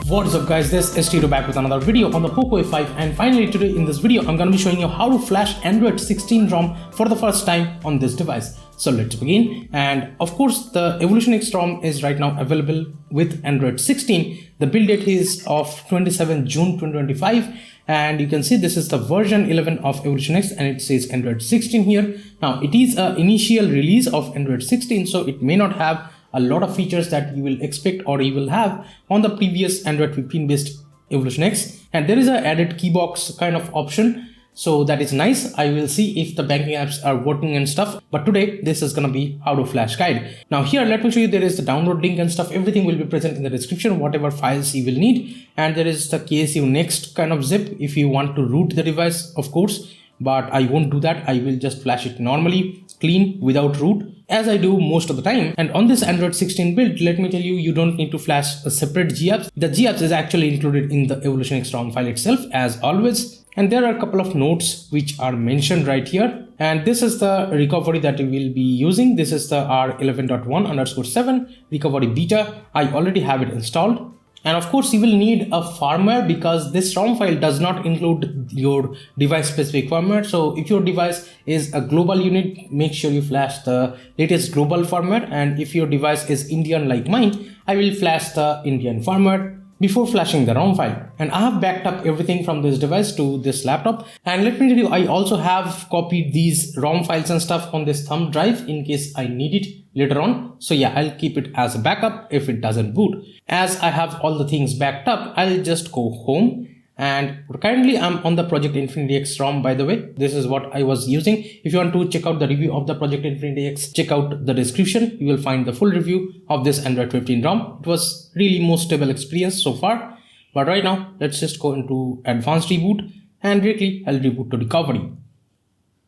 What is up guys, this is Tito back with another video on the POCO F5, and finally today in this video I'm going to be showing you how to flash Android 16 ROM for the first time on this device. So let's begin. And of course the EvolutionX ROM is right now available with Android 16. The build date is of 27 June 2025, and you can see this is the version 11 of EvolutionX and it says Android 16 here. Now it is an initial release of Android 16, so it may not have a lot of features that you will expect or you will have on the previous Android 15 based EvolutionX, and there is an added Keybox kind of option, so that is nice. I will see if the banking apps are working and stuff, but today this is gonna be how to flash guide. Now here let me show you, there is the download link and stuff, everything will be present in the description, whatever files you will need, and there is the KSU next kind of zip if you want to root the device, of course, but I won't do that. I will just flash it normally, clean, without root, as I do most of the time. And on this Android 16 build, let me tell you, you don't need to flash a separate GApps. The GApps is actually included in the EvolutionX ROM file itself, as always. And there are a couple of notes which are mentioned right here. And this is the recovery that we will be using. This is the R11.1_7 recovery beta. I already have it installed. And of course you will need a firmware because this ROM file does not include your device specific firmware. So if your device is a global unit, make sure you flash the latest global firmware. And if your device is Indian like mine, I will flash the Indian firmware before flashing the ROM file. And I have backed up everything from this device to this laptop. And let me tell you, I also have copied these ROM files and stuff on this thumb drive in case I need it later on. So yeah, I'll keep it as a backup if it doesn't boot. As I have all the things backed up, I'll just go home. And currently I'm on the Project Infinity X ROM, by the way. This is what I was using. If you want to check out the review of the Project Infinity X, check out the description. You will find the full review of this Android 15 ROM. It was really most stable experience so far. But right now, let's just go into advanced reboot, and directly I'll reboot to recovery.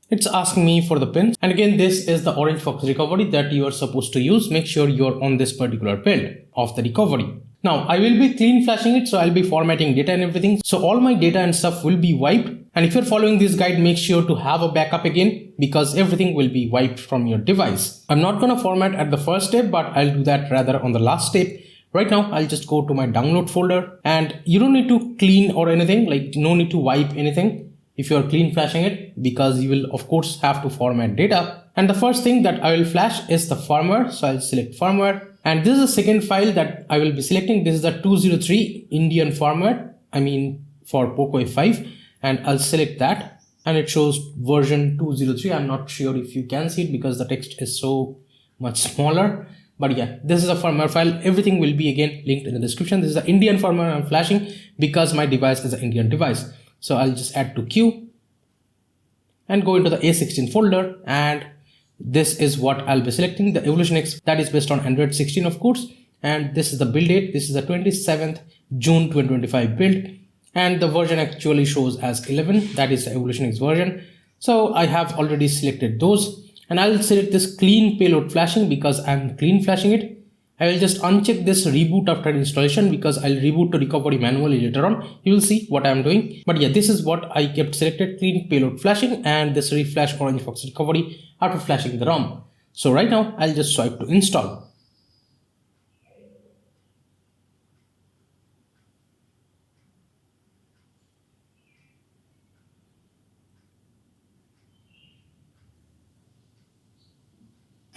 It's asking me for the pins, and again this is the Orange Fox recovery that you are supposed to use. Make sure you're on this particular build of the recovery. Now I will be clean flashing it, so I'll be formatting data and everything, so all my data and stuff will be wiped. And if you're following this guide, make sure to have a backup again because everything will be wiped from your device. I'm not gonna format at the first step, but I'll do that rather on the last step. Right now I'll just go to my download folder, and you don't need to clean or anything, like no need to wipe anything if you are clean flashing it, because you will of course have to format data. And the first thing that I will flash is the firmware, so I'll select firmware, and this is the second file that I will be selecting. This is the 203 Indian firmware, I mean for POCO F5, and I'll select that, and it shows version 203. I'm not sure if you can see it because the text is so much smaller, but yeah, this is a firmware file. Everything will be again linked in the description. This is the Indian firmware I'm flashing because my device is an Indian device. So I'll just add to queue and go into the A16 folder, and this is what I'll be selecting, the EvolutionX that is based on Android 16 of course, and this is the build date. This is the 27th June 2025 build, and the version actually shows as 11, that is the EvolutionX version. So I have already selected those, and I'll select this clean payload flashing because I'm clean flashing it. I will just uncheck this reboot after installation because I'll reboot to recovery manually later on. You will see what I'm doing. But yeah, this is what I kept selected, clean payload flashing, and this reflash Orange Fox recovery after flashing the ROM. So right now I'll just swipe to install.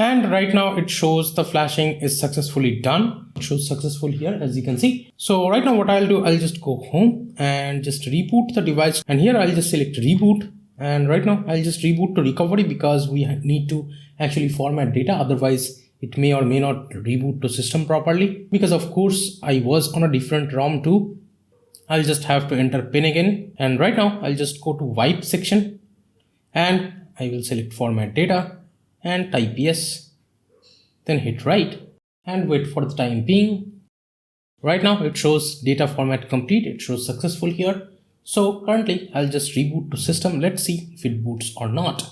And right now it shows the flashing is successfully done. It shows successful here, as you can see. So right now what I'll do, I'll just go home and just reboot the device. And here I'll just select reboot. And right now I'll just reboot to recovery because we need to actually format data. Otherwise it may or may not reboot to system properly, because of course I was on a different ROM too. I'll just have to enter pin again. And right now I'll just go to wipe section, and I will select format data and type yes, then hit write and wait for the time being. Right now it shows data format complete, it shows successful here. So currently I'll just reboot to system. Let's see if it boots or not.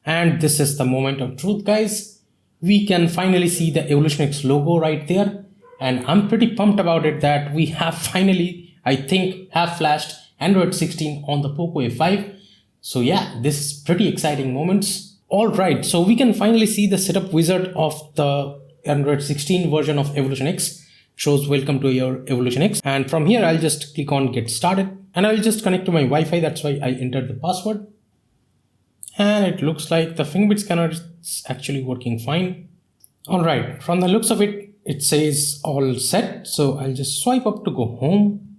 And this is the moment of truth guys. We can finally see the EvolutionX logo right there, and I'm pretty pumped about it that we have finally, I think, have flashed Android 16 on the POCO F5. So yeah, this is pretty exciting moments. Alright, so we can finally see the setup wizard of the Android 16 version of EvolutionX. shows welcome to your EvolutionX, and from here I'll just click on get started and I'll just connect to my Wi-Fi. That's why I entered the password, and it looks like the fingerprint scanner is actually working fine. All right, from the looks of it, it says all set. So I'll just swipe up to go home,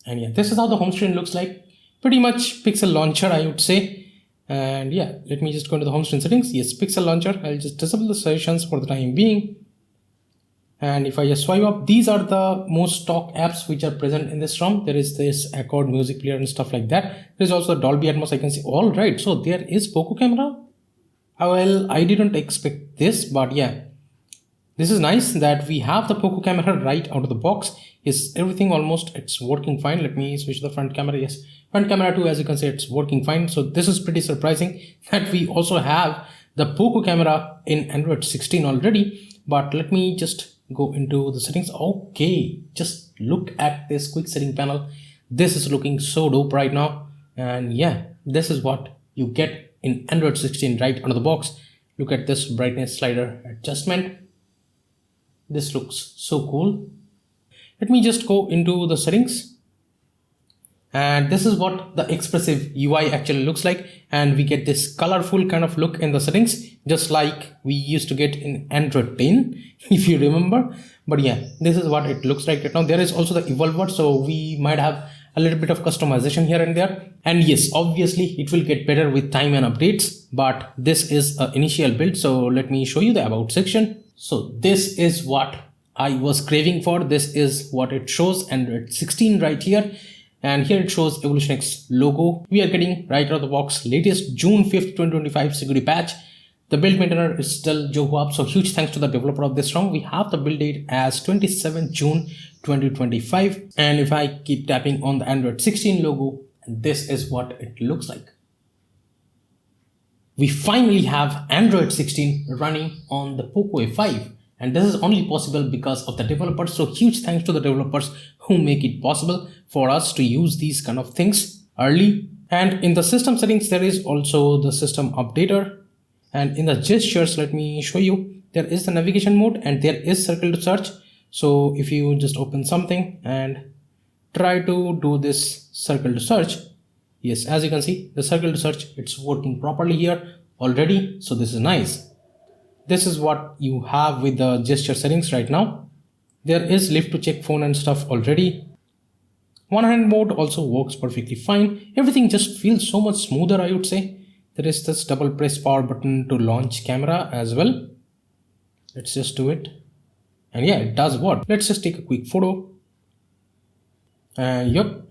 and yeah, this is how the home screen looks like. Pretty much Pixel launcher, I would say. And yeah, let me just go into the home screen settings. Yes, Pixel launcher. I'll just disable the suggestions for the time being. And if I just swipe up, these are the most stock apps which are present in this ROM. There is this Accord music player and stuff like that. There is also Dolby Atmos, I can see. All right, so there is POCO camera. Well, I didn't expect this, but yeah, this is nice that we have the POCO camera right out of the box. Yes, everything almost, it's working fine. Let me switch the front camera. Yes, front camera too, as you can see, it's working fine. So this is pretty surprising that we also have the POCO camera in Android 16 already. But let me just go into the settings. Okay, just look at this quick setting panel. This is looking so dope right now. And yeah, this is what you get in Android 16 right out of the box. Look at this brightness slider adjustment. This looks so cool. Let me just go into the settings, and this is what the expressive UI actually looks like, and we get this colorful kind of look in the settings, just like we used to get in Android 10 if you remember. But yeah, this is what it looks like right now. There is also the evolver, so we might have a little bit of customization here and there. And yes, obviously it will get better with time and updates, but this is an initial build. So let me show you the about section. So this is what I was craving for. This is what it shows, Android 16 right here. And here it shows EvolutionX logo. We are getting right out of the box latest June 5th, 2025 security patch. The build maintainer is still Joe Huap, so huge thanks to the developer of this ROM. We have the build date as 27th June 2025. And if I keep tapping on the Android 16 logo, this is what it looks like. We finally have Android 16 running on the POCO F5. And this is only possible because of the developers. So huge thanks to the developers who make it possible for us to use these kind of things early. And in the system settings, there is also the system updater. And in the gestures, let me show you, there is the navigation mode and there is circle to search. So if you just open something and try to do this circle to search, yes, as you can see, the circle to search, it's working properly here already. So this is nice. This is what you have with the gesture settings right now. There is lift to check phone and stuff already. One hand mode also works perfectly fine. Everything just feels so much smoother, I would say. There is this double press power button to launch camera as well. Let's just do it. And yeah, it does work. Let's just take a quick photo. And yep,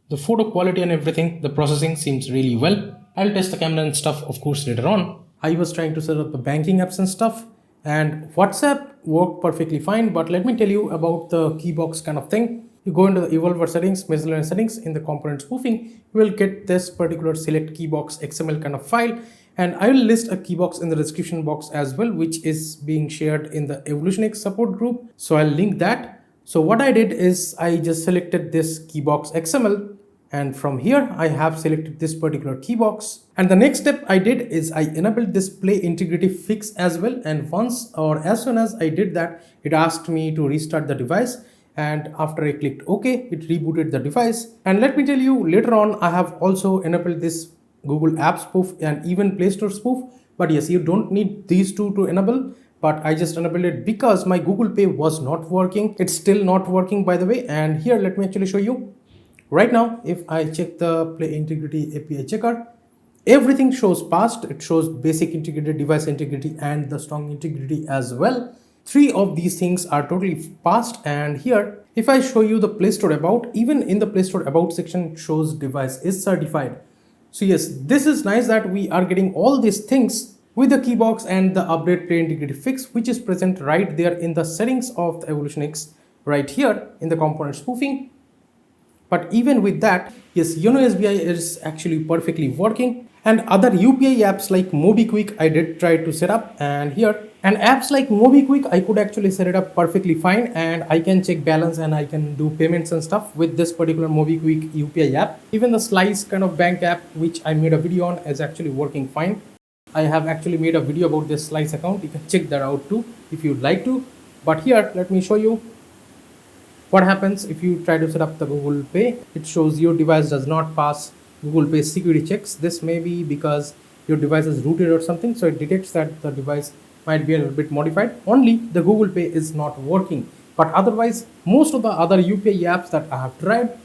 the photo quality and everything, the processing seems really well. I'll test the camera and stuff, of course, later on. I was trying to set up the banking apps and stuff, and WhatsApp worked perfectly fine. But let me tell you about the Keybox kind of thing. You go into the evolver settings, miscellaneous settings. In the component spoofing, you will get this particular select Keybox XML kind of file, and I will list a Keybox in the description box as well, which is being shared in the EvolutionX support group. So I'll link that. So what I did is I just selected this Keybox XML. And from here, I have selected this particular Keybox. And the next step I did is I enabled this play integrity fix as well. And once or as soon as I did that, it asked me to restart the device. And after I clicked OK, it rebooted the device. And let me tell you, later on, I have also enabled this Google App spoof and even Play Store spoof. But yes, you don't need these two to enable. But I just enabled it because my Google Pay was not working. It's still not working, by the way. And here, let me actually show you. Right now, if I check the Play Integrity API checker, everything shows passed. It shows basic integrity, device integrity, and the strong integrity as well. 3 of these things are totally passed. And here, if I show you the Play Store About, even in the Play Store About section, it shows device is certified. So yes, this is nice that we are getting all these things with the Keybox and the update Play Integrity fix, which is present right there in the settings of the EvolutionX right here in the component spoofing. But even with that, yes, SBI is actually perfectly working. And other UPI apps like MobiKwik, I did try to set up. And here, and apps like MobiKwik, I could actually set it up perfectly fine. And I can check balance and I can do payments and stuff with this particular MobiKwik UPI app. Even the Slice kind of bank app, which I made a video on, is actually working fine. I have actually made a video about this Slice account. You can check that out too if you'd like to. But here, let me show you what happens if you try to set up the Google Pay. It shows your device does not pass Google Pay security checks. This may be because your device is rooted or something, so it detects that the device might be a little bit modified. Only the Google Pay is not working, but otherwise most of the other UPI apps that I have tried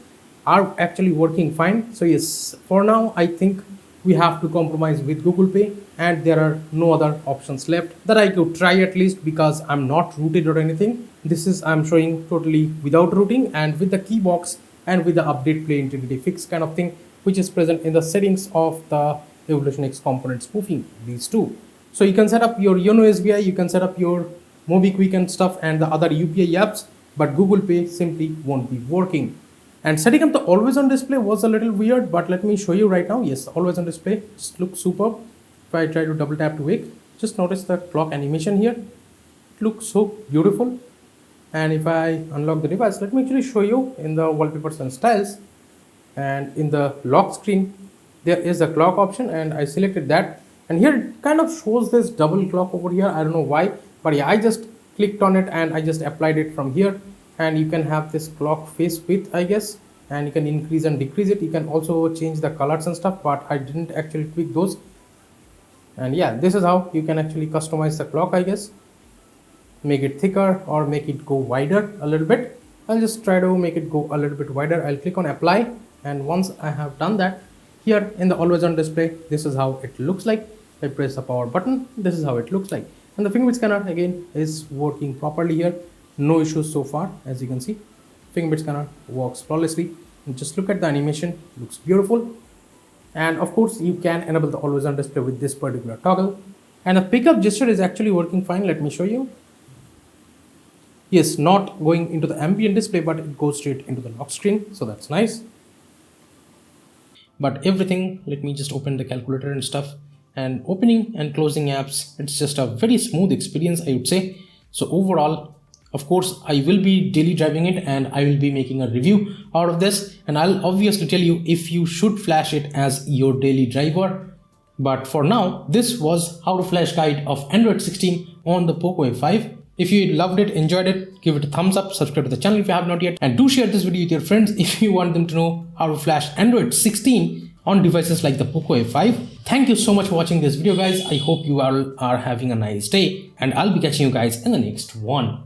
are actually working fine. So yes, for now I think we have to compromise with Google Pay, and there are no other options left that I could try, at least because I'm not rooted or anything. This is, I'm showing totally without routing and with the Keybox and with the update play integrity fix kind of thing, which is present in the settings of the EvolutionX component spoofing, these two. So you can set up your Yono SBI, you can set up your MobiKwik and stuff and the other UPI apps, but Google Pay simply won't be working. And setting up the always on display was a little weird, but let me show you right now. Yes, always on display just looks superb. If I try to double tap to wake, just notice the clock animation here. It looks so beautiful. And if I unlock the device, let me actually show you in the wallpapers and styles, and in the lock screen there is a clock option, and I selected that, and here it kind of shows this double clock over here. I don't know why, but yeah, I just clicked on it and I just applied it from here. And you can have this clock face width, I guess, and you can increase and decrease it. You can also change the colors and stuff, but I didn't actually tweak those. And yeah, this is how you can actually customize the clock, I guess. Make it thicker or make it go wider a little bit. I'll just try to make it go a little bit wider. I'll click on apply, and once I have done that, here in the always on display, this is how it looks like. I press the power button, this is how it looks like. And the fingerprint scanner again is working properly here. No issues so far, as you can see. Fingerprint scanner works flawlessly. And just look at the animation, looks beautiful. And of course, you can enable the always on display with this particular toggle. And the pickup gesture is actually working fine. Let me show you. Yes, not going into the ambient display, but it goes straight into the lock screen. So that's nice. But everything, let me just open the calculator and stuff. And opening and closing apps, it's just a very smooth experience, I would say. So overall, of course, I will be daily driving it and I will be making a review out of this, and I'll obviously tell you if you should flash it as your daily driver. But for now, this was how to flash guide of Android 16 on the POCO F5. If you loved it, enjoyed it, give it a thumbs up, subscribe to the channel if you have not yet, and do share this video with your friends if you want them to know how to flash Android 16 on devices like the POCO F5. Thank you so much for watching this video, guys. I hope you all are having a nice day, and I'll be catching you guys in the next one.